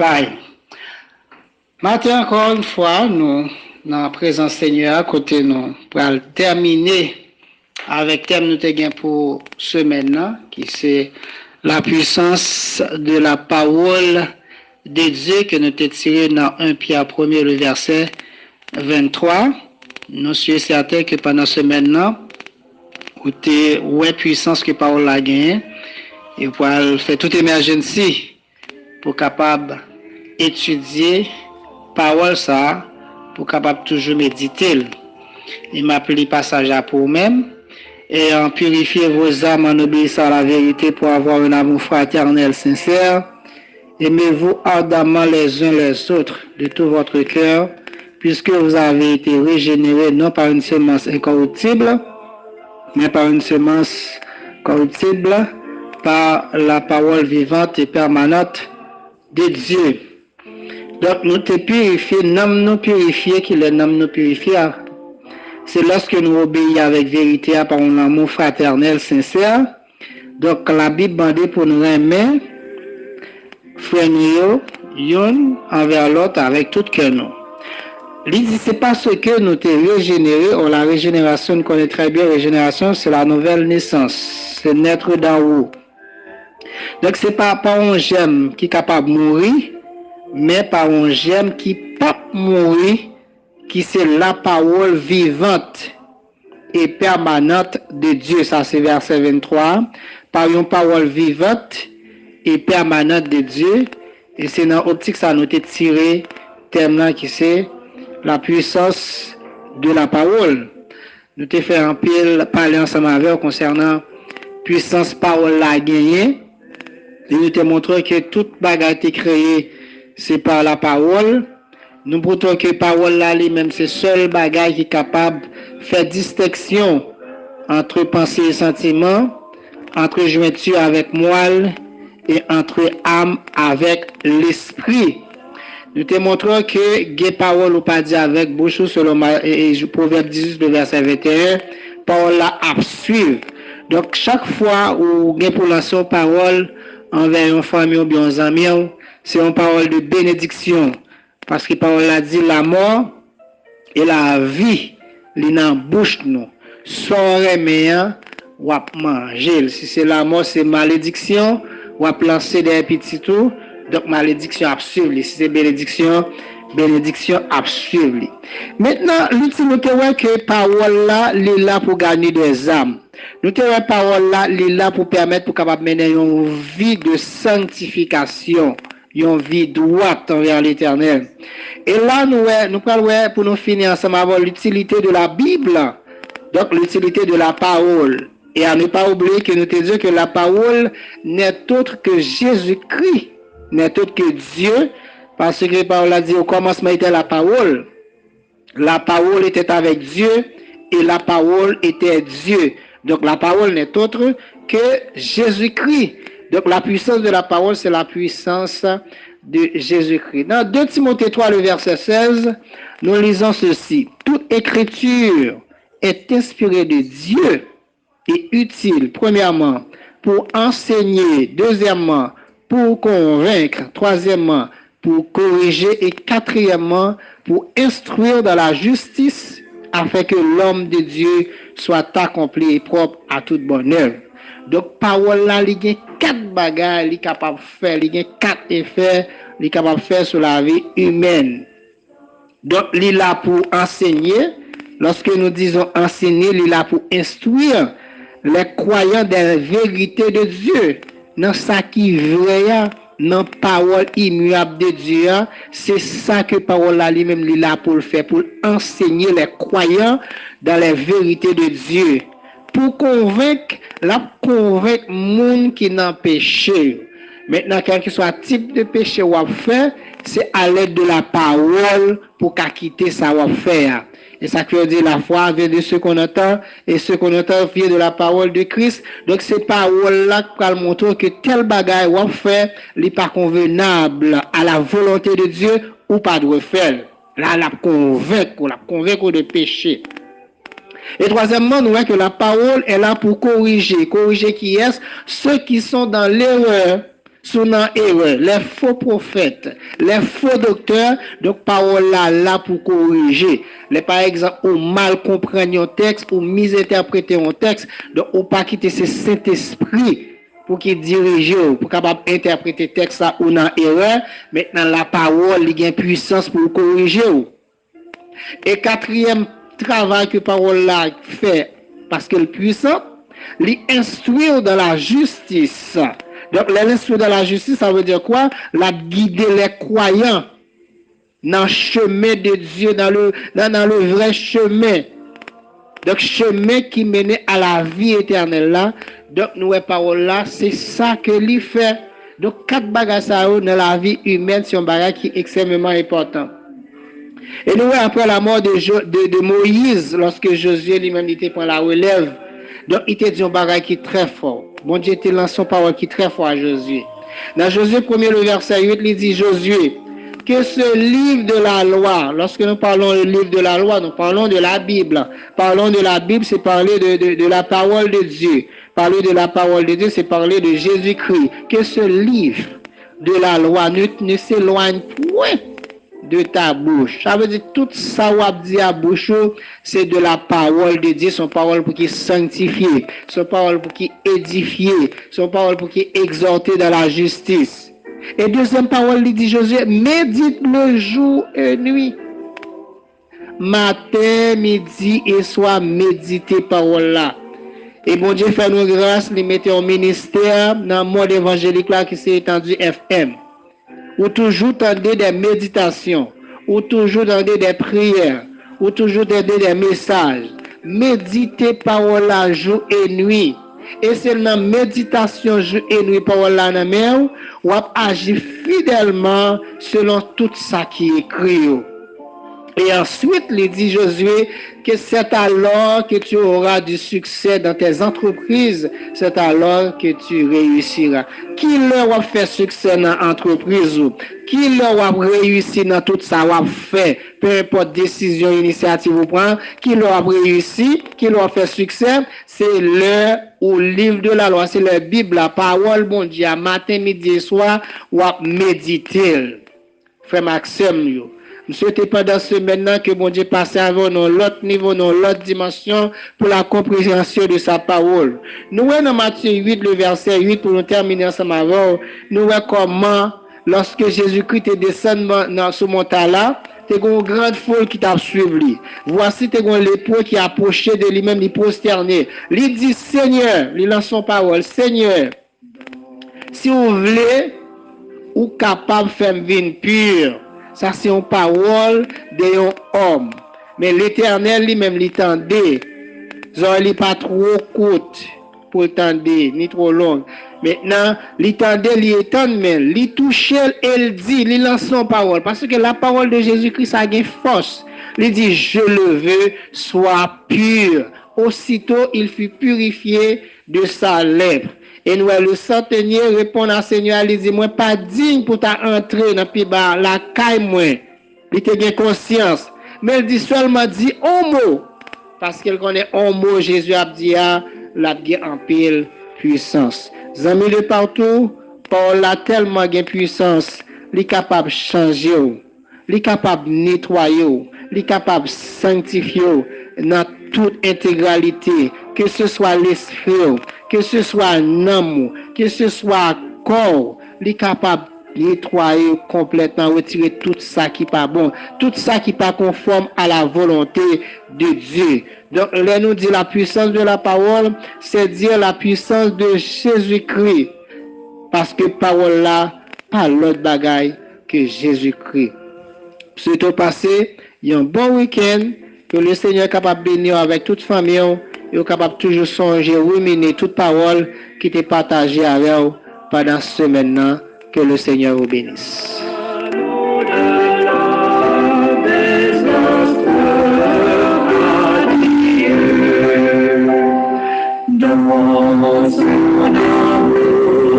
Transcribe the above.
Bye. Matin, encore une fois, nous, dans la présence Seigneur, à côté nous, pour terminer avec thème nous avons pour semaine, qui c'est la puissance de la parole de Dieu que nous avons tiré dans 1 Pierre 1er, le verset 23. Nous sommes certains que pendant ce semaine, où tu ouais puissance que parole a gagné, et pour faire toute émergence pour capable étudier parole ça, pour capable toujours méditer. Il m'a appelé passage à pour même et en purifier vos âmes en obéissant à la vérité pour avoir un amour fraternel sincère. Aimez-vous ardemment les uns les autres de tout votre cœur, puisque vous avez été régénérés non par une semence incorruptible, mais par une semence corruptible, par la parole vivante et permanente de Dieu. Donc nous te purifier, nous purifier, qu'il est nous purifier. C'est lorsque nous obéissons avec vérité par un amour fraternel sincère. Donc la Bible dit pour nous aimer, frère nous, envers l'autre avec tout cœur nous. Il dit c'est parce que nous t'es régénérés, la régénération, nous connaissons très bien, la régénération c'est la nouvelle naissance, c'est naître d'en haut. Donc c'est pas un germe qui est capable de mourir, mais par un germe qui ne peut pas mourir, qui c'est la parole vivante et permanente de Dieu. Ça c'est verset 23. Par une parole vivante et permanente de Dieu. Et c'est dans l'optique ça nous a tiré thème là qui c'est la puissance de la parole. Nous t'ai fait un pile parler ensemble avec concernant puissance parole la gagner. Et nous te montré que toute bagarre est créée c'est par la parole. Nous prouvons que la parole là même c'est seul bagage qui est capable de faire distinction entre pensée et sentiment, entre jointure avec moelle et entre âme avec l'esprit. Nous te montrons que la parole ou pas dit avec bouche selon Proverbe 18 le verset 21, parole là à suivre. Donc chaque fois où vous pour lancer une parole envers une famille ou bien un ami, c'est une parole de bénédiction. Parce que la parole a dit la mort et la vie, li dans bouche nous. Soit reméant ou à manger. Si c'est la mort, c'est malédiction, ou à lancer des petits tout, donc malédiction absolue. Si c'est bénédiction, bénédiction absolue. Maintenant, l'utilité est que la parole là, est là pour gagner des âmes. Nous avons la parole là, est là pour permettre pour capable mener une vie de sanctification. Une vie droite envers l'éternel. Et là, nous parlons pour nous finir ensemble avec l'utilité de la Bible, donc l'utilité de la parole. Et à ne pas oublier que nous te disons que la parole n'est autre que Jésus-Christ, n'est autre que Dieu, parce que la parole a dit au commencement était la parole. La parole était avec Dieu et la parole était Dieu. Donc la parole n'est autre que Jésus-Christ. Donc la puissance de la parole, c'est la puissance de Jésus-Christ. Dans 2 Timothée 3, le verset 16, nous lisons ceci. Toute écriture est inspirée de Dieu et utile, premièrement, pour enseigner, deuxièmement, pour convaincre, troisièmement, pour corriger et quatrièmement, pour instruire dans la justice, afin que l'homme de Dieu soit accompli et propre à toute bonne œuvre. Donc, parole là, il y a 4 bagages, il est capable de faire, il y a 4 effets, il est capable de faire sur la vie humaine. Donc, il est là pour enseigner. Lorsque nous disons enseigner, il est là pour instruire les croyants de la vérité de Dieu. Dans ça qui est vrai, dans la parole immuable de Dieu, c'est ça que parole là, lui-même, il est là pour le faire, pour enseigner les croyants dans la vérité de Dieu. Pour convaincre monde qui n'a péché. Maintenant, quel que soit le type de péché qu'on fait, c'est à l'aide de la parole pour quitter ça qu'on fait. Et ça veut dire la foi vient de ce qu'on entend, et ce qu'on entend vient de la parole de Christ. Donc, c'est parole-là qui va montrer que tel bagage qu'on fait n'est pas convenable à la volonté de Dieu ou pas de refaire. Là, la convaincre de péché. Et troisièmement, nous voyons que la parole est là pour corriger. Corriger qui est ceux qui sont dans l'erreur. sont dans erreur, les faux prophètes, les faux docteurs, donc parole là pour corriger. Les par exemple, ou mal comprendre un texte, ou misinterpréter un texte, donc ou pas quitter ce Saint-Esprit pour qu'il dirige, pour capable interpréter le texte ça ou dans erreur. Maintenant la parole il a une puissance pour corriger. Et quatrième travail que parole là fait parce qu'elle est puissante, l'instruire dans la justice. Donc, l'instruire dans la justice, ça veut dire quoi? La guider les croyants dans le chemin de Dieu, dans le vrai chemin. Donc, chemin qui mène à la vie éternelle là. Donc, nous, parole là, c'est ça que lui fait. Donc, 4 bagages dans la vie humaine, c'est un bagage qui est extrêmement important. Et nous, après la mort de Moïse, lorsque Josué lui-même prend la relève, donc il te dit un bagage qui est très fort. Bon Dieu te lance son parole qui est très fort à Josué. Dans Josué 1er, le verset 8, il dit Josué, que ce livre de la loi, lorsque nous parlons du livre de la loi, nous parlons de la Bible. Parlons de la Bible, c'est parler de la parole de Dieu. Parler de la parole de Dieu, c'est parler de Jésus-Christ. Que ce livre de la loi ne s'éloigne point de ta bouche. Ça veut dire tout ça qu'on dit à bouche, c'est de la parole de Dieu, son parole pour qu'il sanctifie, son parole pour qu'il édifie, son parole pour qu'il exhorte dans la justice. Et deuxième parole, il dit Josué, médite le jour et nuit. Matin, midi et soir, méditez parole là. Et bon Dieu fait nous grâce, il mettait au ministère dans le monde évangélique là qui s'est étendu FM. Ou toujours tendez des méditations, ou toujours tendez des prières, ou toujours tendez des messages. Méditez parole là jour et nuit. Et c'est dans la méditation jour et nuit parole là dans mer, ou agir fidèlement selon tout ça qui est écrit. Et ensuite, il dit Josué que c'est alors que tu auras du succès dans tes entreprises, c'est alors que tu réussiras. Qui leur a fait succès dans l'entreprise? Qui leur a réussi dans tout ça qu'on fait, peu importe décision, initiative ou prend, qui leur a réussi, qui leur a fait succès, c'est le ou livre de la loi, c'est la Bible, la parole, bon Dieu, matin, midi et soir, ou à méditer. Frère Maxime, je souhaite pendant ce maintenant que mon Dieu passe avec nous l'autre niveau, dans l'autre dimension pour la compréhension de sa parole. Nous voyons dans Matthieu 8, le verset 8, pour nous terminer ensemble avant, nous voyons comment, lorsque Jésus-Christ est descendu dans ce montant-là, tu as une grande foule qui t'a suivi. Voici, tu as un lépreux qui a approché de lui-même, il prosterné. Il dit, Seigneur, il lance son parole, Seigneur, si vous voulez, ou capable de faire une vie pure. Ça, c'est une parole d'un homme. Mais l'Éternel lui-même l'entendait. Il n'est pas trop courte pour l'entendre, ni trop longue. Maintenant, l'entendait, l'entend, mais il touchait, il dit, il lance son parole. Parce que la parole de Jésus-Christ a une force. Il dit, je le veux, sois pur. Aussitôt, il fut purifié de sa lèvre. Et nous, le centenier répond à Seigneur, il dit, moi, pas digne pour t'entrer dans la caille, moi. Il te bien conscience. Mais il dit seulement, dit un mot. Parce qu'il connaît un mot, Jésus a dit, la bien en pile puissance. Amis de partout, Paul a tellement de puissance, il est capable de changer, il est capable de nettoyer, il est capable de sanctifier dans toute intégralité, que ce soit l'esprit, que ce soit l'âme, que ce soit le corps, il est capable de nettoyer complètement, retirer tout ça qui n'est pas bon, tout ça qui n'est pas conforme à la volonté de Dieu. Donc, là, nous dit la puissance de la parole, c'est dire la puissance de Jésus-Christ. Parce que parole là, pas l'autre bagaille que Jésus-Christ. C'est au passé, il y a un bon week-end, que le Seigneur est capable de bénir avec toute famille, il est capable de toujours songer, ruminer toute parole qui est partagée avec vous pendant ce semaine, que le Seigneur vous bénisse.